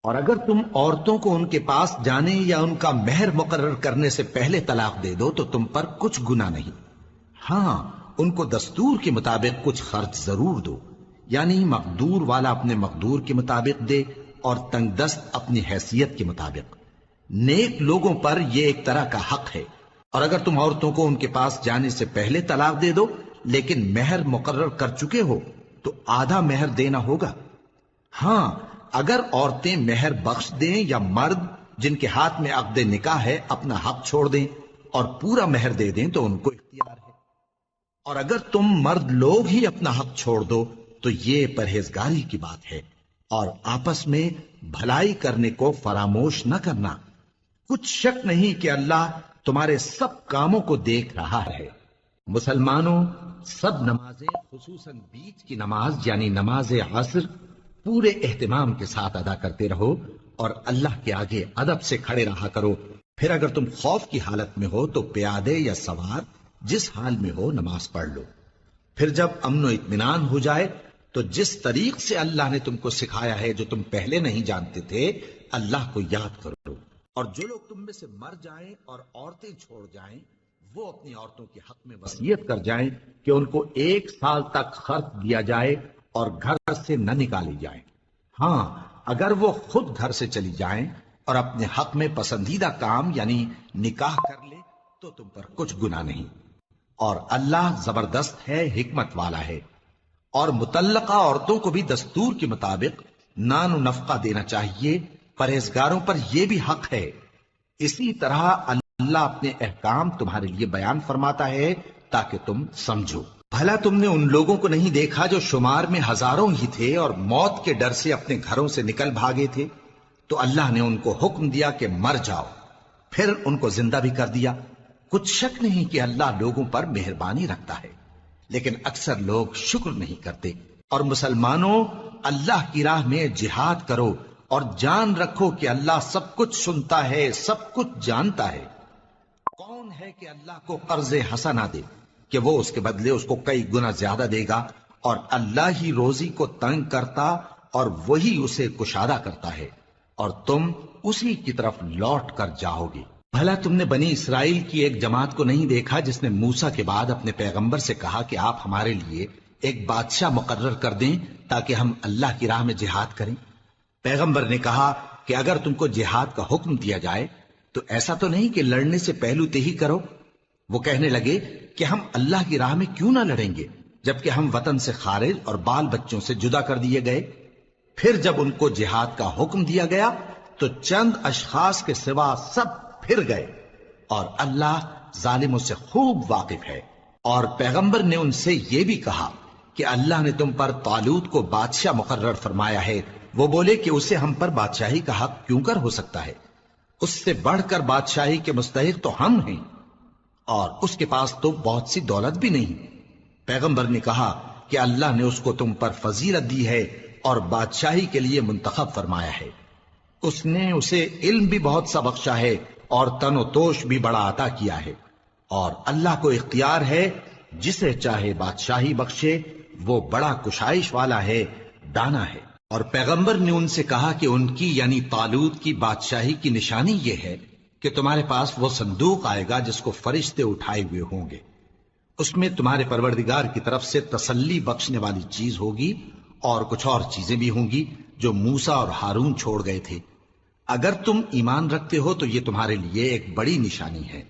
اور اگر تم عورتوں کو ان کے پاس جانے یا ان کا مہر مقرر کرنے سے پہلے طلاق دے دو تو تم پر کچھ گناہ نہیں۔ ہاں، ان کو دستور کے مطابق کچھ خرچ ضرور دو، یعنی مقدور والا اپنے مقدور کے مطابق دے اور تنگ دست اپنی حیثیت کے مطابق۔ نیک لوگوں پر یہ ایک طرح کا حق ہے۔ اور اگر تم عورتوں کو ان کے پاس جانے سے پہلے طلاق دے دو لیکن مہر مقرر کر چکے ہو تو آدھا مہر دینا ہوگا۔ ہاں، اگر عورتیں مہر بخش دیں یا مرد جن کے ہاتھ میں عقد نکاح ہے اپنا حق چھوڑ دیں اور پورا مہر دے دیں تو ان کو اختیار ہے۔ اور اگر تم مرد لوگ ہی اپنا حق چھوڑ دو تو یہ پرہیزگاری کی بات ہے۔ اور آپس میں بھلائی کرنے کو فراموش نہ کرنا۔ کچھ شک نہیں کہ اللہ تمہارے سب کاموں کو دیکھ رہا ہے۔ مسلمانوں، سب نمازیں خصوصاً بیچ کی نماز یعنی نماز عصر پورے اہتمام کے ساتھ ادا کرتے رہو اور اللہ کے آگے ادب سے کھڑے رہا کرو۔ پھر اگر تم خوف کی حالت میں ہو تو پیادے یا سوار جس حال میں ہو نماز پڑھ لو۔ پھر جب امن و اطمینان ہو جائے تو جس طریق سے اللہ نے تم کو سکھایا ہے جو تم پہلے نہیں جانتے تھے اللہ کو یاد کرو۔ اور جو لوگ تم میں سے مر جائیں اور عورتیں چھوڑ جائیں وہ اپنی عورتوں کے حق میں وصیت کر جائیں کہ ان کو 1 سال تک خرچ دیا جائے اور گھر سے نہ نکالی جائیں۔ ہاں، اگر وہ خود گھر سے چلی جائیں اور اپنے حق میں پسندیدہ کام یعنی نکاح کر لے تو تم پر کچھ گناہ نہیں۔ اور اللہ زبردست ہے، حکمت والا ہے۔ اور مطلقہ عورتوں کو بھی دستور کے مطابق نان و نفقہ دینا چاہیے۔ پرہیزگاروں پر یہ بھی حق ہے۔ اسی طرح اللہ اپنے احکام تمہارے لیے بیان فرماتا ہے تاکہ تم سمجھو۔ بھلا تم نے ان لوگوں کو نہیں دیکھا جو شمار میں ہزاروں ہی تھے اور موت کے ڈر سے اپنے گھروں سے نکل بھاگے تھے؟ تو اللہ نے ان کو حکم دیا کہ مر جاؤ، پھر ان کو زندہ بھی کر دیا۔ کچھ شک نہیں کہ اللہ لوگوں پر مہربانی رکھتا ہے، لیکن اکثر لوگ شکر نہیں کرتے۔ اور مسلمانوں، اللہ کی راہ میں جہاد کرو اور جان رکھو کہ اللہ سب کچھ سنتا ہے، سب کچھ جانتا ہے۔ کون ہے کہ اللہ کو قرض حسنہ دے کہ وہ اس کے بدلے اس کو کئی گنا زیادہ دے گا؟ اور اللہ ہی روزی کو تنگ کرتا اور وہی اسے کشادہ کرتا ہے، اور تم اسی کی طرف لوٹ کر جاؤ گے۔ بھلا تم نے بنی اسرائیل کی ایک جماعت کو نہیں دیکھا جس نے موسیٰ کے بعد اپنے پیغمبر سے کہا کہ آپ ہمارے لیے ایک بادشاہ مقرر کر دیں تاکہ ہم اللہ کی راہ میں جہاد کریں؟ پیغمبر نے کہا کہ اگر تم کو جہاد کا حکم دیا جائے تو ایسا تو نہیں کہ لڑنے سے پہلو تہی کرو۔ وہ کہنے لگے کہ ہم اللہ کی راہ میں کیوں نہ لڑیں گے جبکہ ہم وطن سے خارج اور بال بچوں سے جدا کر دیے گئے۔ پھر جب ان کو جہاد کا حکم دیا گیا تو چند اشخاص کے سوا سب پھر گئے، اور اللہ ظالموں سے خوب واقف ہے۔ اور پیغمبر نے ان سے یہ بھی کہا کہ اللہ نے تم پر طالوت کو بادشاہ مقرر فرمایا ہے۔ وہ بولے کہ اسے ہم پر بادشاہی کا حق کیوں کر ہو سکتا ہے؟ اس سے بڑھ کر بادشاہی کے مستحق تو ہم ہیں، اور اس کے پاس تو بہت سی دولت بھی نہیں۔ پیغمبر نے کہا کہ اللہ نے اس کو تم پر فضیلت دی ہے اور بادشاہی کے لیے منتخب فرمایا ہے۔ اس نے اسے علم بھی بہت سا بخشا ہے اور تن و توش بھی بڑا عطا کیا ہے، اور اللہ کو اختیار ہے جسے چاہے بادشاہی بخشے، وہ بڑا کشائش والا ہے، دانا ہے۔ اور پیغمبر نے ان سے کہا کہ ان کی یعنی طالوت کی بادشاہی کی نشانی یہ ہے کہ تمہارے پاس وہ صندوق آئے گا جس کو فرشتے اٹھائے ہوئے ہوں گے۔ اس میں تمہارے پروردگار کی طرف سے تسلی بخشنے والی چیز ہوگی اور کچھ اور چیزیں بھی ہوں گی جو موسیٰ اور ہارون چھوڑ گئے تھے۔ اگر تم ایمان رکھتے ہو تو یہ تمہارے لیے ایک بڑی نشانی ہے۔